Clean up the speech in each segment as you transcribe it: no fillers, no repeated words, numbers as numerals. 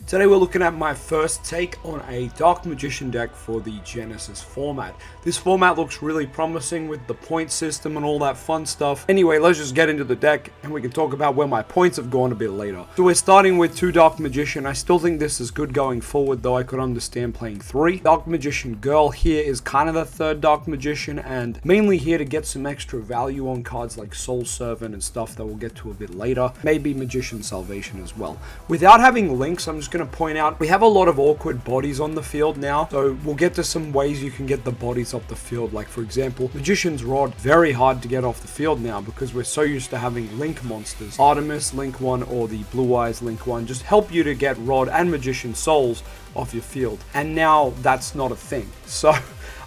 Today we're looking at my first take on a Dark Magician deck for the Genesis format. This format looks really promising with the point system and all that fun stuff. Anyway, let's just get into the deck and we can talk about where my points have gone a bit later. So we're starting with 2 Dark Magician. I still think this is good going forward, though I could understand playing 3. Dark Magician Girl here is kind of the 3rd Dark Magician and mainly here to get some extra value on cards like Soul Servant and stuff that we'll get to a bit later. Maybe Magician Salvation as well. Without having links, I'm just going to point out we have a lot of awkward bodies on the field now, so we'll get to some ways you can get the bodies off the field. Like for example, Magician's Rod, very hard to get off the field now because we're so used to having link monsters. Artemis Link 1 or the Blue Eyes Link 1 just help you to get Rod and Magician Souls off your field, and now that's not a thing. So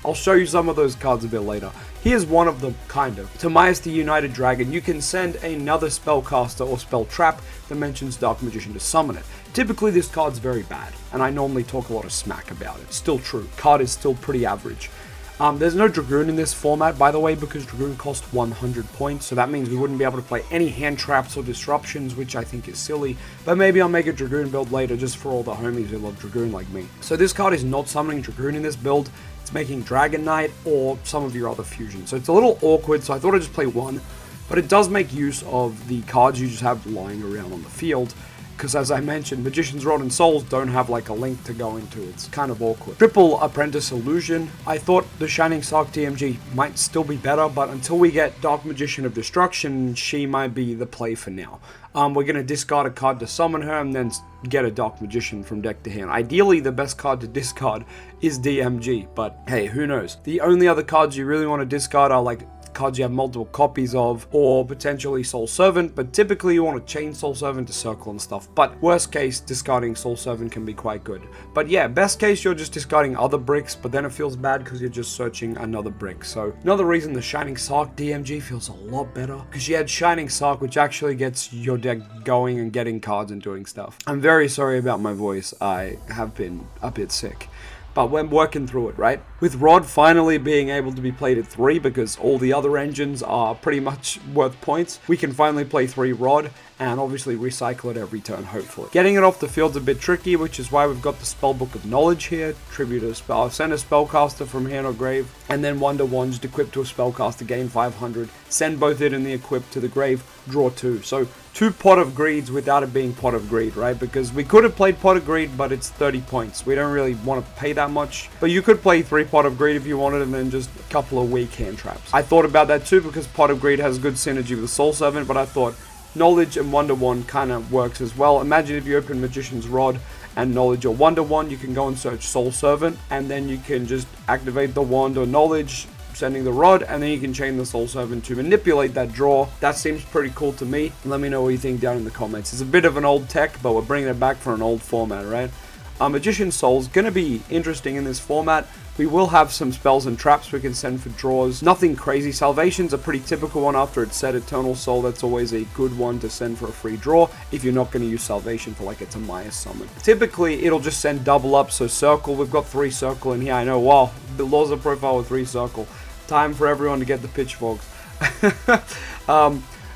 I'll show you some of those cards a bit later. Here's one of them, kind of. Timaeus the United Dragon. You can send another spellcaster or spell trap that mentions Dark Magician to summon it. Typically this card's very bad, and I normally talk a lot of smack about it. Still true. Card is still pretty average. There's no Dragoon in this format, by the way, because Dragoon costs 100 points, so that means we wouldn't be able to play any hand traps or disruptions, which I think is silly, but maybe I'll make a Dragoon build later just for all the homies who love Dragoon like me. So this card is not summoning Dragoon in this build, it's making Dragon Knight or some of your other fusions, so it's a little awkward, so I thought I'd just play one, but it does make use of the cards you just have lying around on the field. Because as I mentioned, Magician's Rod and Souls don't have like a link to go into. It's kind of awkward. Triple Apprentice Illusion. I thought the Shining Sark DMG might still be better, but until we get Dark Magician of Destruction, she might be the play for now. We're going to discard a card to summon her and then get a Dark Magician from deck to hand. Ideally, the best card to discard is DMG, but hey, who knows? The only other cards you really want to discard are like cards you have multiple copies of, or potentially Soul Servant, but typically you want to chain Soul Servant to circle and stuff. But worst case, discarding Soul Servant can be quite good. But yeah, best case, you're just discarding other bricks, but then it feels bad because you're just searching another brick. So another reason the Shining Sark DMG feels a lot better, because you had Shining Sark, which actually gets your deck going and getting cards and doing stuff. I'm very sorry about my voice. I have been a bit sick, but we're working through it, right? With Rod finally being able to be played at 3 because all the other engines are pretty much worth points, we can finally play 3 Rod and obviously recycle it every turn, hopefully. Getting it off the field's a bit tricky, which is why we've got the Spellbook of Knowledge here. Tribute a spell, send a spellcaster from hand or grave, and then Wonder Wand just equip to a spellcaster, gain 500. Send both it and the equip to the grave, draw 2. So 2 Pot of Greeds without it being Pot of Greed, right? Because we could have played Pot of Greed, but it's 30 points. We don't really want to pay that much. But you could play 3 Pot of Greed if you wanted, and then just a couple of weak hand traps. I thought about that too, because Pot of Greed has good synergy with the Soul Servant, but I thought Knowledge and Wonder Wand kind of works as well. Imagine if you open Magician's Rod and Knowledge or Wonder Wand, you can go and search Soul Servant, and then you can just activate the Wand or Knowledge, sending the Rod, and then you can chain the Soul Servant to manipulate that draw. That seems pretty cool to me. Let me know what you think down in the comments. It's a bit of an old tech, but we're bringing it back for an old format, right? Magician Soul's going to be interesting in this format. We will have some spells and traps we can send for draws. Nothing crazy. Salvation's a pretty typical one after it's set. Eternal Soul, that's always a good one to send for a free draw if you're not going to use Salvation for like a Timaeus summon. Typically, it'll just send double up, so Circle. We've got 3 Circle in here. I know, wow, the LOZA profile with 3 Circle. Time for everyone to get the pitchforks.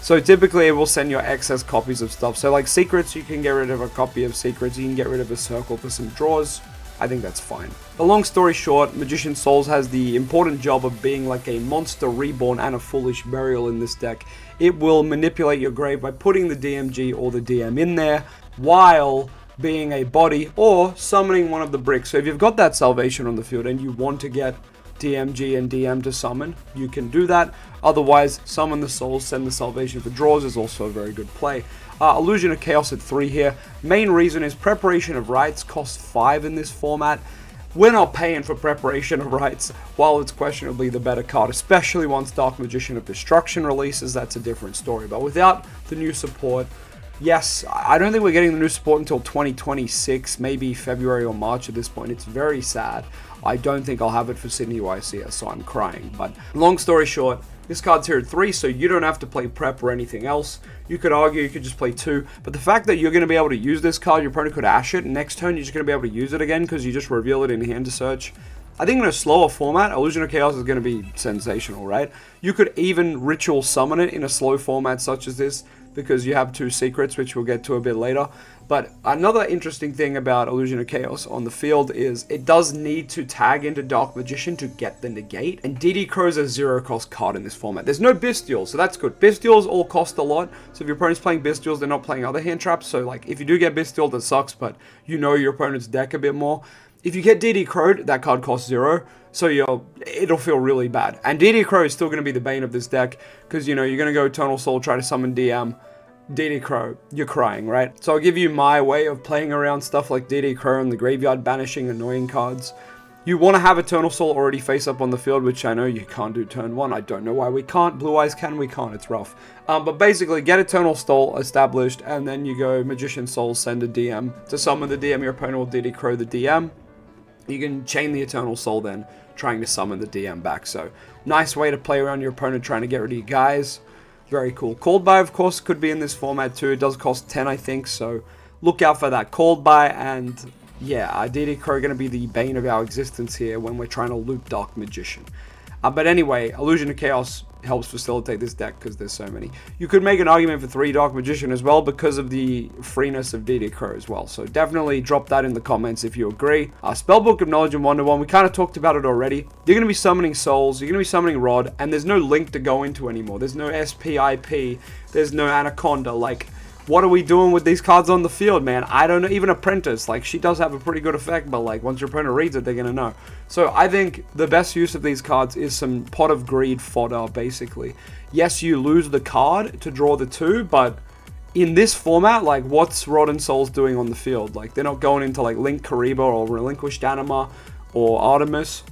So typically it will send your excess copies of stuff. So like Secrets, you can get rid of a copy of Secrets. You can get rid of a Circle for some draws. I think that's fine. The long story short, Magician Souls has the important job of being like a monster reborn and a foolish burial in this deck. It will manipulate your grave by putting the DMG or the DM in there while being a body or summoning one of the bricks. So if you've got that Salvation on the field and you want to get DMG and DM to summon, you can do that. Otherwise, summon the souls, send the Salvation for draws is also a very good play. Illusion of Chaos at 3 here. Main reason is Preparation of Rites costs 5 in this format. We're not paying for Preparation of Rites, while it's questionably the better card, especially once Dark Magician of Destruction releases. That's a different story. But without the new support, yes, I don't think we're getting the new support until 2026, maybe February or March at this point. It's very sad. I don't think I'll have it for Sydney YCS, so I'm crying. But long story short, this card's here at 3, so you don't have to play prep or anything else. You could argue you could just play 2, but the fact that you're going to be able to use this card, your opponent could ash it, and next turn you're just going to be able to use it again because you just reveal it in hand to search. I think in a slower format, Illusion of Chaos is going to be sensational, right? You could even ritual summon it in a slow format such as this because you have 2 secrets, which we'll get to a bit later. But another interesting thing about Illusion of Chaos on the field is it does need to tag into Dark Magician to get the negate, and DD Crow's a 0 cost card in this format. There's no Bestials, so that's good. Bestials all cost a lot, so if your opponent's playing Bestials, they're not playing other hand traps, so like if you do get Bestial, that sucks, but you know your opponent's deck a bit more. If you get DD Crow, that card costs 0, so it'll feel really bad. And DD Crow is still going to be the bane of this deck, because you're going to go Eternal Soul, try to summon DM, DD Crow, you're crying, right? So I'll give you my way of playing around stuff like DD Crow and the graveyard banishing annoying cards. You want to have Eternal Soul already face up on the field, which I know you can't do turn 1. I don't know why we can't. Blue Eyes can, we can't. It's rough. But basically, get Eternal Soul established, and then you go Magician Soul, send a DM to summon the DM. Your opponent will DD Crow the DM. You can chain the Eternal Soul then, trying to summon the DM back. So, nice way to play around your opponent, trying to get rid of your guys. Very cool. Called By, of course, could be in this format too. It does cost 10, I think, so look out for that. Called By, and yeah, DD Crow are going to be the bane of our existence here when we're trying to loop Dark Magician. But anyway, Illusion of Chaos helps facilitate this deck because there's so many. You could make an argument for 3 Dark Magician as well because of the freeness of DD Crow as well. So definitely drop that in the comments if you agree. Spellbook of Knowledge and Wonder-One, we kind of talked about it already. You're going to be summoning Souls, you're going to be summoning Rod, and there's no Link to go into anymore. There's no SPIP, there's no Anaconda. Like, what are we doing with these cards on the field, man? I don't know. Even Apprentice, like, she does have a pretty good effect, but like, once your opponent reads it, they're gonna know. So I think the best use of these cards is some Pot of Greed fodder, basically. Yes, you lose the card to draw the 2, but in this format, like, what's Rod and Souls doing on the field? Like, they're not going into like Link Kariba or Relinquished Anima or Artemis.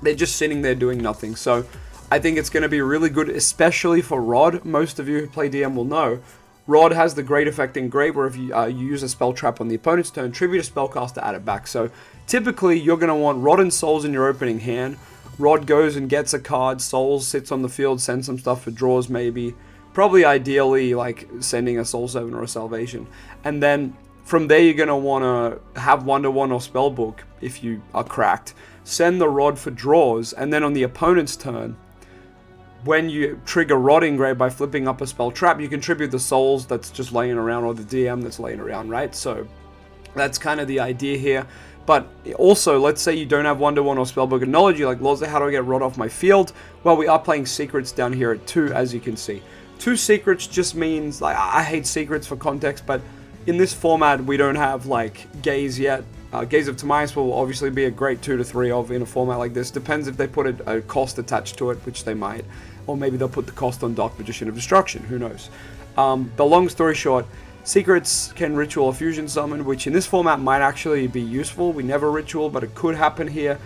They're just sitting there doing nothing. So I think it's gonna be really good, especially for Rod. Most of you who play DM will know. Rod has the great effect in Grave where if you use a spell trap on the opponent's turn, tribute a spellcaster, add it back. So typically you're going to want Rod and Souls in your opening hand. Rod goes and gets a card, Souls sits on the field, sends some stuff for draws maybe. Probably ideally like sending a Soul Servant or a Salvation. And then from there you're going to want to have Wonder-One or Spellbook if you are cracked. Send the Rod for draws, and then on the opponent's turn, when you trigger Rod Engrave by flipping up a spell trap, you contribute the Souls that's just laying around or the DM that's laying around, right? So that's kind of the idea here. But also, let's say you don't have Wonder-One or Spellbook of Knowledge, you're like, LOZA, how do I get Rod off my field? Well, we are playing Secrets down here at 2, as you can see. 2 Secrets just means, like, I hate Secrets for context, but in this format, we don't have, like, Gaze yet. Gaze of Timaeus will obviously be a great 2 to 3 of in a format like this. Depends if they put a cost attached to it, which they might. Or maybe they'll put the cost on Dark Magician of Destruction, who knows. But long story short, Secrets can Ritual or Fusion Summon, which in this format might actually be useful. We never Ritual, but it could happen here.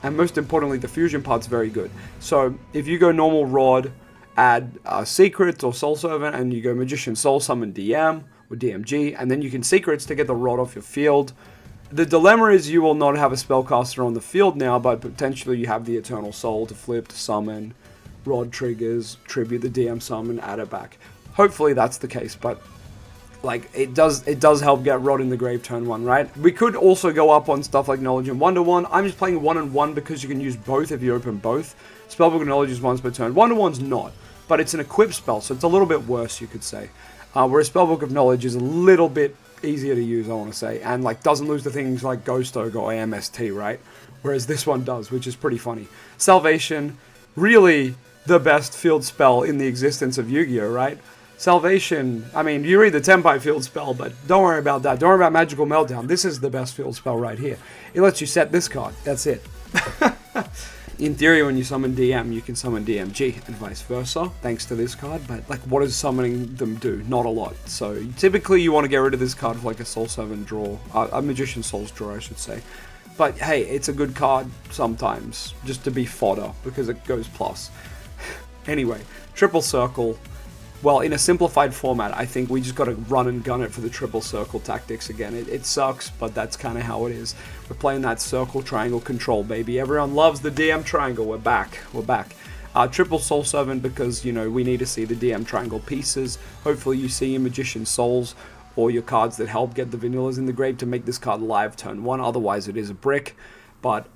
And most importantly, the Fusion part's very good. So if you go normal Rod, add Secrets or Soul Servant, and you go Magician Soul Summon DM or DMG, and then you can Secrets to get the Rod off your field. The dilemma is you will not have a spellcaster on the field now, but potentially you have the Eternal Soul to flip, to summon, Rod triggers, tribute the DM summon, add it back. Hopefully that's the case, but like it does help get Rod in the grave turn 1, right? We could also go up on stuff like Knowledge and Wonder-One. I'm just playing 1 and 1 because you can use both if you open both. Spellbook of Knowledge is once per turn. Wonder-One's not, but it's an equip spell, so it's a little bit worse, you could say. Whereas Spellbook of Knowledge is a little bit easier to use, I want to say, and like doesn't lose to things like Ghost Ogre or AMST, right? Whereas this one does, which is pretty funny. Salvation, really the best field spell in the existence of Yu-Gi-Oh, right? Salvation, I mean, you read the Tenpai field spell, but don't worry about that. Don't worry about Magical Meltdown. This is the best field spell right here. It lets you set this card. That's it. In theory, when you summon DM, you can summon DMG and vice versa, thanks to this card. But like, what does summoning them do? Not a lot. So typically, you want to get rid of this card for like a Soul 7 draw, a Magician Souls draw, I should say. But hey, it's a good card sometimes, just to be fodder, because it goes plus. Anyway, Triple Circle. Well, in a simplified format, I think we just got to run and gun it for the Triple Circle tactics again. It sucks, but that's kind of how it is. We're playing that circle triangle control, baby. Everyone loves the DM triangle. We're back. We're back. Triple Soul Servant because, you know, we need to see the DM triangle pieces. Hopefully you see your Magician Souls or your cards that help get the vanillas in the grave to make this card live turn 1. Otherwise, it is a brick. But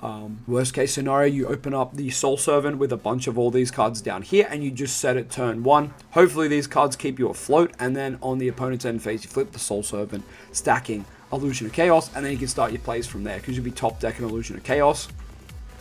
worst case scenario, you open up the Soul Servant with a bunch of all these cards down here, and you just set it turn 1. Hopefully these cards keep you afloat, and then on the opponent's end phase, you flip the Soul Servant, stacking Illusion of Chaos, and then you can start your plays from there, because you'll be top decking Illusion of Chaos.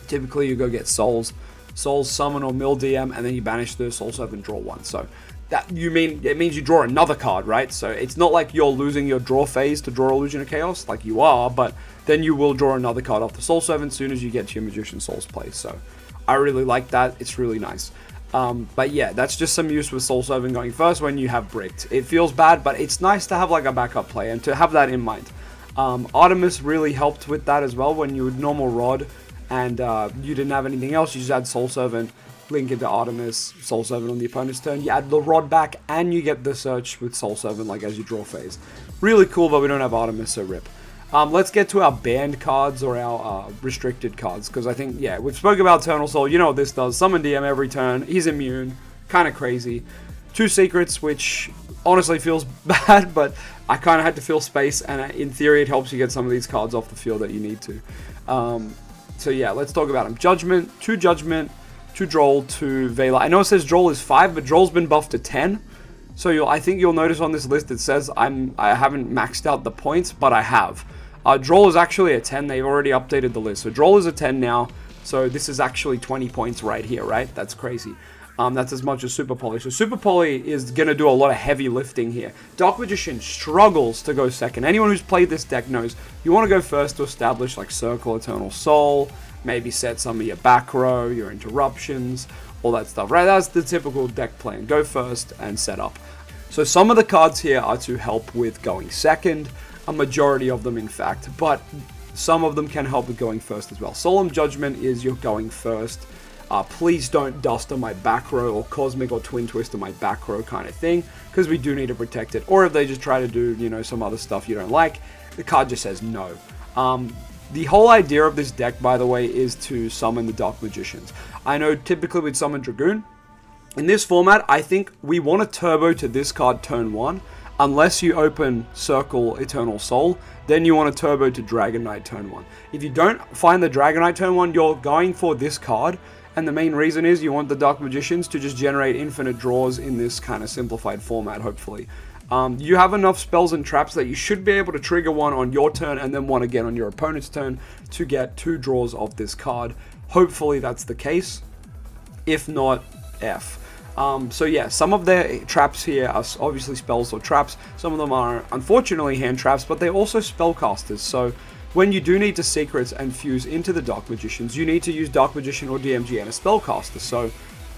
Typically, you go get Souls, summon or mill DM, and then you banish the Soul Servant, draw 1. So it means you draw another card, right? So it's not like you're losing your draw phase to draw Illusion of Chaos, like you are, but then you will draw another card off the Soul Servant as soon as you get to your Magician Souls play. So I really like that. It's really nice. But yeah, that's just some use with Soul Servant going first when you have bricked. It feels bad, but it's nice to have like a backup play and to have that in mind. Artemis really helped with that as well. When you would normal Rod and you didn't have anything else, you just add Soul Servant, link into Artemis, Soul Servant on the opponent's turn. You add the Rod back and you get the search with Soul Servant like as you draw phase. Really cool, but we don't have Artemis, so rip. Let's get to our banned cards or our restricted cards, because I think, yeah, we've spoken about Eternal Soul. You know what this does. Summon DM every turn. He's immune. Kind of crazy. 2 secrets, which honestly feels bad, but I kind of had to fill space, and in theory it helps you get some of these cards off the field that you need to. So yeah, let's talk about them. Judgment, 2 Judgment, 2 Droll, 2 Vela. I know it says Droll is 5, but Droll's been buffed to 10. So I think you'll notice on this list it says I haven't maxed out the points, but I have. Droll is actually a 10. They've already updated the list. So Droll is a 10 now. So this is actually 20 points right here, right? That's crazy. That's as much as Super Poly. So Super Poly is going to do a lot of heavy lifting here. Dark Magician struggles to go second. Anyone who's played this deck knows you want to go first to establish like Circle, Eternal Soul, maybe set some of your back row, your interruptions, all that stuff, right? That's the typical deck plan. Go first and set up. So some of the cards here are to help with going second, a majority of them in fact, but some of them can help with going first as well. Solemn Judgment is you're going first. Please don't dust on my back row or Cosmic or Twin Twist on my back row kind of thing, because we do need to protect it. Or if they just try to do, you know, some other stuff you don't like, the card just says no. The whole idea of this deck, by the way, is to summon the Dark Magicians. I know typically we'd summon Dragoon. In this format, I think we want to turbo to this card turn 1. Unless you open Circle Eternal Soul, then you want to turbo to Dragon Knight turn 1. If you don't find the Dragon Knight turn 1, you're going for this card. And the main reason is you want the Dark Magicians to just generate infinite draws in this kind of simplified format, hopefully. You have enough spells and traps that you should be able to trigger one on your turn and then one again on your opponent's turn to get 2 draws of this card. Hopefully that's the case. If not, F. So yeah, some of the traps here are obviously spells or traps. Some of them are unfortunately hand traps, but they're also spellcasters. So when you do need to secrets and fuse into the Dark Magicians, you need to use Dark Magician or DMG and a spellcaster. So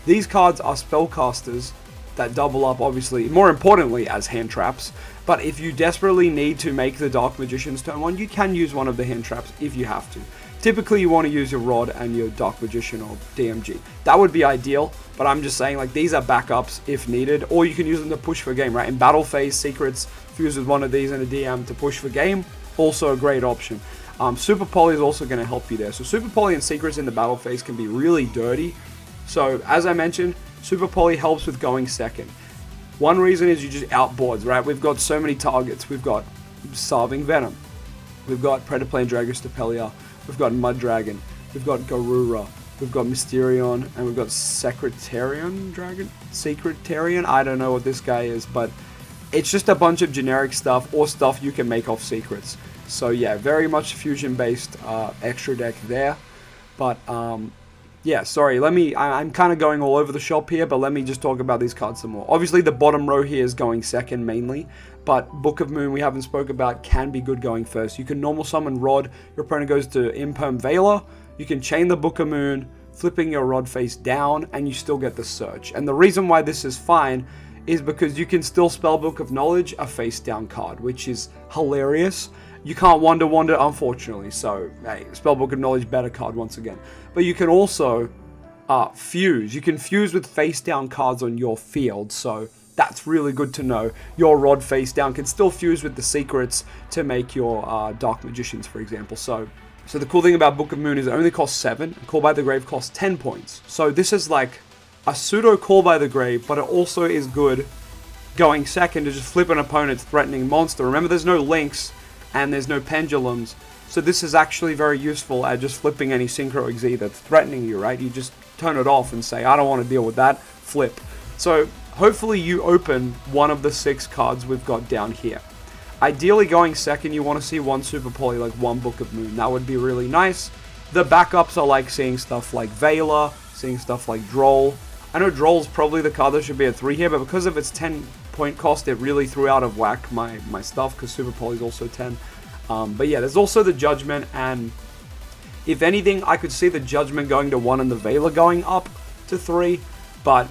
these cards are spellcasters that double up, obviously, more importantly, as hand traps. But if you desperately need to make the Dark Magicians turn 1, you can use one of the hand traps if you have to. Typically, you want to use your Rod and your Dark Magician or DMG. That would be ideal, but I'm just saying, like, these are backups if needed, or you can use them to push for game, right? In battle phase, secrets, fuse with one of these and a DM to push for game, also a great option. Super Poly is also going to help you there. So Super Poly and secrets in the battle phase can be really dirty. So, as I mentioned, Super Poly helps with going second. One reason is you just outboards, right? We've got so many targets. We've got Starving Venom. We've got Predaplane Dragon Stapelia. We've got Mud Dragon. We've got Garura. We've got Mysterion. And we've got Secretarian Dragon? Secretarian? I don't know what this guy is, but it's just a bunch of generic stuff or stuff you can make off secrets. So yeah, very much fusion-based extra deck there. But yeah, sorry, I'm kind of going all over the shop here, but let me just talk about these cards some more. Obviously, the bottom row here is going second mainly, but Book of Moon we haven't spoke about can be good going first. You can normal summon Rod, your opponent goes to Imperm Vela, you can chain the Book of Moon, flipping your Rod face down, and you still get the search. And the reason why this is fine is because you can still spell Book of Knowledge a face down card, which is hilarious. You can't Wonder, unfortunately, so, hey, Spellbook of Knowledge, better card once again. But you can also fuse. You can fuse with face-down cards on your field, so that's really good to know. Your Rod face-down can still fuse with the secrets to make your Dark Magicians, for example. So the cool thing about Book of Moon is it only costs 7, and Call by the Grave costs 10 points. So this is like a pseudo Call by the Grave, but it also is good going second to just flip an opponent's threatening monster. Remember, there's no links, and there's no pendulums, So this is actually very useful at just flipping any Synchro XZ that's threatening you, right? You just turn it off and say, I don't want to deal with that, flip. So hopefully you open one of the 6 cards we've got down here. Ideally going second, you want to see 1 Super Poly, like 1 Book of Moon. That would be really nice. The backups are like seeing stuff like Vela, seeing stuff like Droll. I know Droll's probably the card that should be at 3 here, but because of its 10 point cost, it really threw out of whack my stuff, because Super Poly's also 10. But yeah, there's also the Judgment, and if anything, I could see the Judgment going to 1 and the Vela going up to 3, but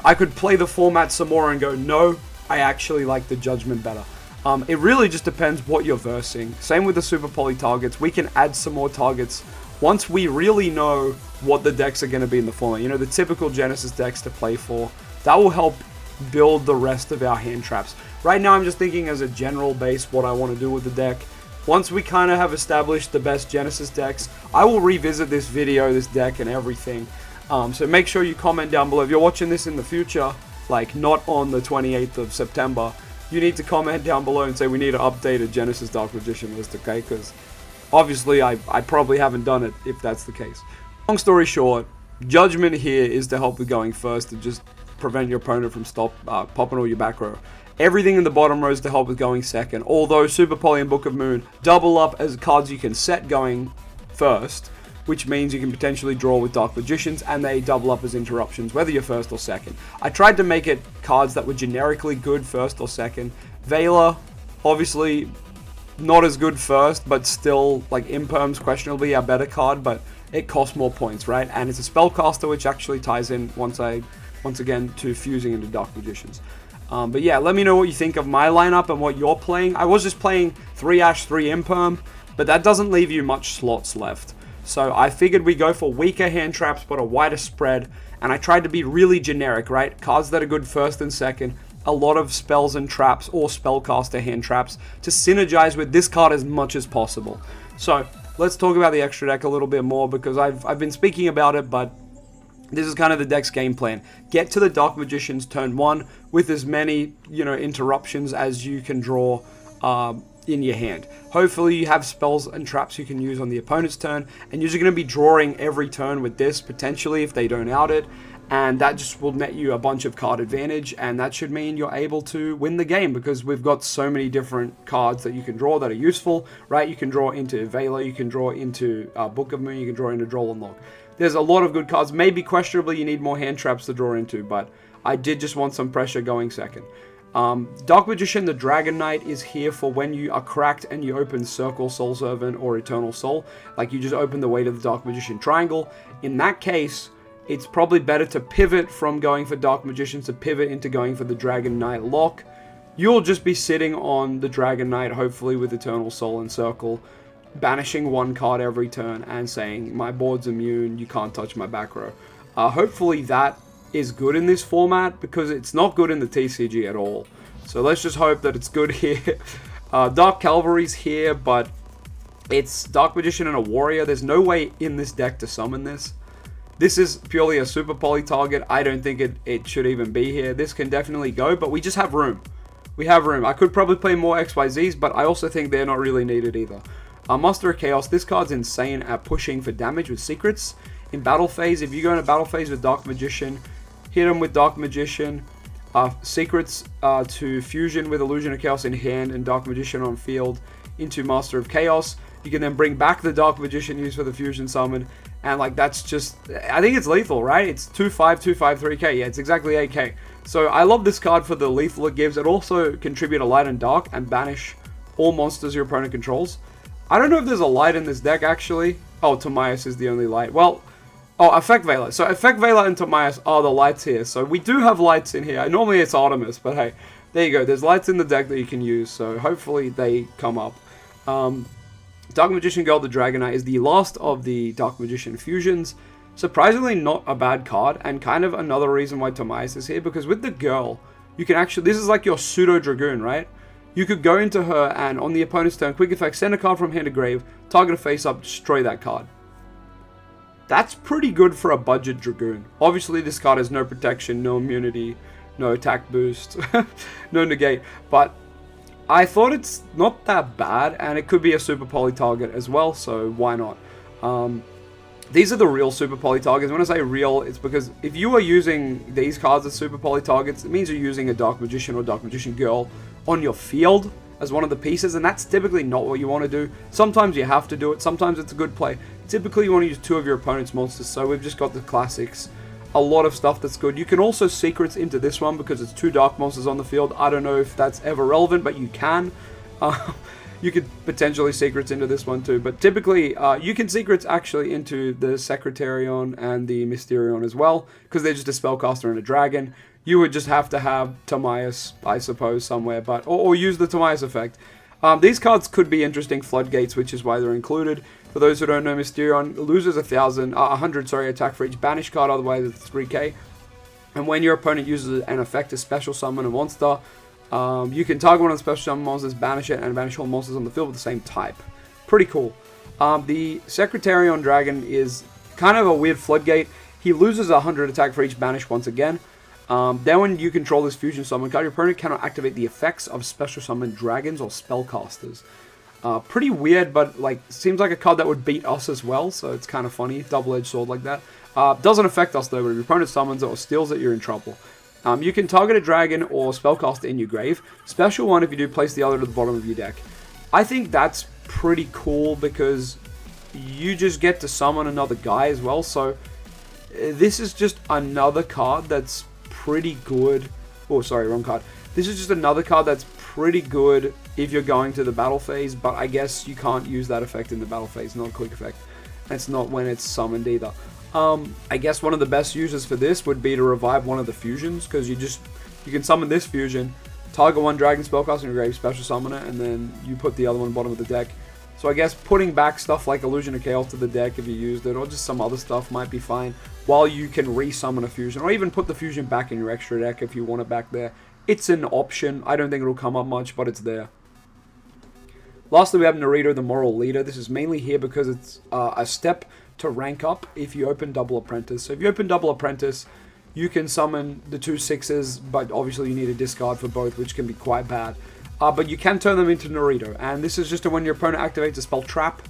I could play the format some more and go, no, I actually like the Judgment better. It really just depends what you're versing. Same with the Super Poly targets. We can add some more targets once we really know what the decks are going to be in the format. You know, the typical Genesis decks to play for. That will help build the rest of our hand traps. Right now, I'm just thinking as a general base what I want to do with the deck. Once we kind of have established the best Genesis decks, I will revisit this video, this deck, and everything. So make sure you comment down below. If you're watching this in the future, like not on the 28th of September, you need to comment down below and say we need to update a Genesis Dark Magician list, okay? Because obviously I probably haven't done it if that's the case. Long story short, Judgment here is to help with going first, to just prevent your opponent from popping all your back row. Everything in the bottom row is to help with going second, although Super Poly and Book of Moon double up as cards you can set going first, which means you can potentially draw with Dark Magicians, and they double up as interruptions, whether you're first or second. I tried to make it cards that were generically good first or second. Vela, obviously not as good first, but still, like, Imperm's questionably a better card, but it costs more points, right? And it's a spellcaster, which actually ties in once again to fusing into Dark Magicians. But yeah, let me know what you think of my lineup and what you're playing. I was just playing 3 Ash, 3 Imperm, but that doesn't leave you much slots left. So I figured we go for weaker hand traps, but a wider spread, and I tried to be really generic, right? Cards that are good first and second, a lot of spells and traps or spellcaster hand traps to synergize with this card as much as possible. So let's talk about the extra deck a little bit more, because I've been speaking about it, but this is kind of the deck's game plan. Get to the Dark Magicians turn 1 with as many, interruptions as you can draw in your hand. Hopefully you have spells and traps you can use on the opponent's turn, and you're just going to be drawing every turn with this, potentially, if they don't out it, and that just will net you a bunch of card advantage, and that should mean you're able to win the game, because we've got so many different cards that you can draw that are useful, right? You can draw into Vela, you can draw into Book of Moon, you can draw into Droll and Lock. There's a lot of good cards. Maybe questionably you need more hand traps to draw into, but I did just want some pressure going second. Dark Magician, the Dragon Knight, is here for when you are cracked and you open Circle, Soul Servant, or Eternal Soul. Like, you just open the way to the Dark Magician triangle. In that case, it's probably better to pivot from going for Dark Magicians to pivot into going for the Dragon Knight lock. You'll just be sitting on the Dragon Knight, hopefully with Eternal Soul and Circle, banishing 1 card every turn and saying, my board's immune, you can't touch my back row. Hopefully that is good in this format, because it's not good in the TCG at all. So let's just hope that it's good here. Dark Cavalry's here, but it's Dark Magician and a Warrior. There's no way in this deck to summon this. This is purely a Super Poly target. I don't think it should even be here. This can definitely go, but we just have room. We have room. I could probably play more XYZs, but I also think they're not really needed either. Master of Chaos, this card's insane at pushing for damage with secrets. In battle phase, if you go into battle phase with Dark Magician, hit him with Dark Magician, secrets to fusion with Illusion of Chaos in hand and Dark Magician on field into Master of Chaos. You can then bring back the Dark Magician used for the fusion summon, and like that's just, I think it's lethal, right? It's 2/5, 2/5, 3k. Yeah, it's exactly 8k. So I love this card for the lethal it gives. It also contribute a light and dark and banish all monsters your opponent controls. I don't know if there's a light in this deck, actually. Oh, Timaeus is the only light. Well, oh, Effect Veiler. So Effect Veiler and Timaeus are the lights here. So we do have lights in here. Normally it's Artemis, but hey, there you go. There's lights in the deck that you can use. So hopefully they come up. Dark Magician Gold, the Dragon Knight, is the last of the Dark Magician fusions. Surprisingly not a bad card, and kind of another reason why Timaeus is here, because with the girl, you can actually, this is like your pseudo Dragoon, right? You could go into her and on the opponent's turn, quick effect, send a card from hand to grave, target a face up, destroy that card. That's pretty good for a budget Dragoon. Obviously this card has no protection, no immunity, no attack boost, no negate, but I thought it's not that bad, and it could be a super poly target as well, so why not? These are the real super poly targets. When I say real, it's because if you are using these cards as super poly targets, it means you're using a Dark Magician or Dark Magician Girl on your field as one of the pieces, and that's typically not what you want to do. Sometimes you have to do it, sometimes it's a good play. Typically you want to use 2 of your opponent's monsters, so we've just got the classics. A lot of stuff that's good. You can also secrets into this one because it's 2 dark monsters on the field. I don't know if that's ever relevant, but you can. You could potentially secrets into this one too, but typically you can secrets actually into the Secretarion and the Mysterion as well, because they're just a spellcaster and a dragon. You would just have to have Timaeus, I suppose, somewhere, but or use the Timaeus effect. These cards could be interesting floodgates, which is why they're included. For those who don't know, Mysterion loses 100 attack for each banish card, otherwise it's 3k. And when your opponent uses an effect to special summon a monster, you can target one of the special summon monsters, banish it, and banish all monsters on the field with the same type. Pretty cool. The Secretarion Dragon is kind of a weird floodgate. He loses 100 attack for each banish once again. Then when you control this fusion summon card, your opponent cannot activate the effects of special summon dragons or spellcasters. Pretty weird, but like seems like a card that would beat us as well, so it's kind of funny. Double-edged sword like that. Doesn't affect us though, but if your opponent summons it or steals it, you're in trouble. You can target a dragon or spellcaster in your grave. Special one if you do, place the other to the bottom of your deck. I think that's pretty cool because you just get to summon another guy as well, so this is just another card that's pretty good. Oh, sorry, wrong card. This is just another card that's pretty good if you're going to the battle phase, but I guess you can't use that effect in the battle phase, not a quick effect. It's not when it's summoned either. I guess one of the best uses for this would be to revive one of the fusions, because you can summon this fusion, target one dragon spellcaster in your grave, special summon it, and then you put the other one bottom of the deck. So I guess putting back stuff like Illusion of Chaos to the deck if you used it, or just some other stuff might be fine, while you can re-summon a fusion, or even put the fusion back in your extra deck if you want it back there. It's an option. I don't think it'll come up much, but it's there. Lastly, we have Naruto, the Moral Leader. This is mainly here because it's a step to rank up if you open Double Apprentice. So if you open Double Apprentice, you can summon the 2 6s, but obviously you need a discard for both, which can be quite bad. But you can turn them into Naruto, and this is just when your opponent activates a spell Trap.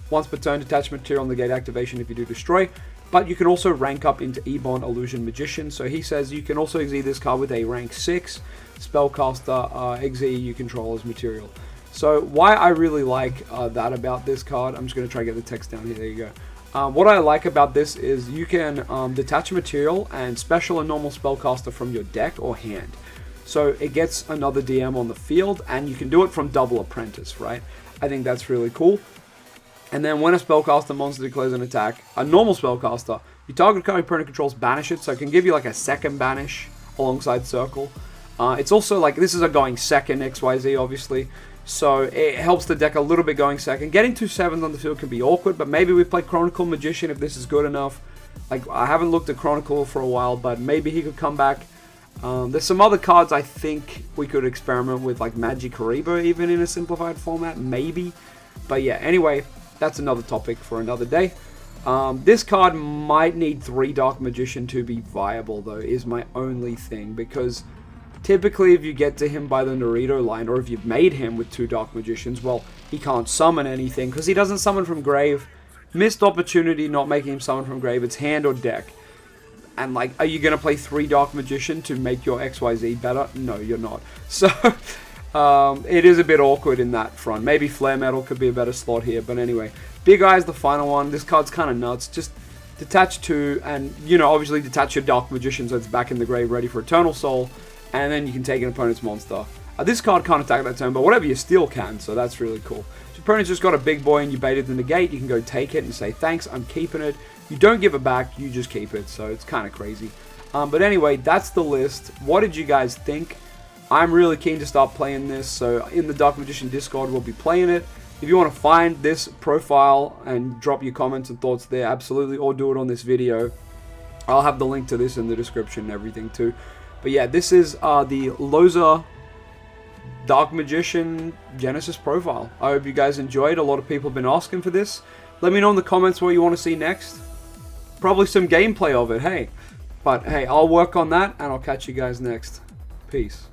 Once per turn, detach material on the gate activation if you do destroy. But you can also rank up into Ebon Illusion Magician. So he says you can also exceed this card with a rank 6 spellcaster exceed you control as material. So why I really like that about this card, I'm just going to try to get the text down here, there you go. What I like about this is you can detach material and special a normal spellcaster from your deck or hand. So it gets another DM on the field, and you can do it from Double Apprentice, right? I think that's really cool. And then when a spellcaster monster declares an attack, a normal spellcaster, you target a card your opponent controls, banish it, so it can give you like a second banish alongside Circle. It's also like, this is a going second XYZ, obviously, so it helps the deck a little bit going second. Getting 2 7s on the field can be awkward, but maybe we play Chronicle Magician if this is good enough. Like, I haven't looked at Chronicle for a while, but maybe he could come back. There's some other cards I think we could experiment with, like Magikaribo, even in a simplified format, maybe. But yeah, anyway, that's another topic for another day. This card might need 3 Dark Magician to be viable, though, is my only thing, because typically if you get to him by the Naruto line, or if you've made him with 2 Dark Magicians, well, he can't summon anything, because he doesn't summon from grave. Missed opportunity not making him summon from grave, it's hand or deck. And like, are you going to play 3 Dark Magician to make your XYZ better? No, you're not. So, it is a bit awkward in that front. Maybe Flare Metal could be a better slot here, but anyway. Big Eye's the final one. This card's kind of nuts. Just detach 2, and, you know, obviously detach your Dark Magician so it's back in the grave ready for Eternal Soul, and then you can take an opponent's monster. This card can't attack that turn, but whatever you steal can, so that's really cool. If your opponent's just got a big boy and you baited in the gate, you can go take it and say, thanks, I'm keeping it. You don't give it back, you just keep it, so it's kind of crazy. But anyway, that's the list. What did you guys think? I'm really keen to start playing this, so in the Dark Magician Discord, we'll be playing it. If you want to find this profile and drop your comments and thoughts there, absolutely, or do it on this video. I'll have the link to this in the description and everything too. But yeah, this is the LOZA Dark Magician Genesis profile. I hope you guys enjoyed. A lot of people have been asking for this. Let me know in the comments what you want to see next. Probably some gameplay of it, hey. But hey, I'll work on that, and I'll catch you guys next. Peace.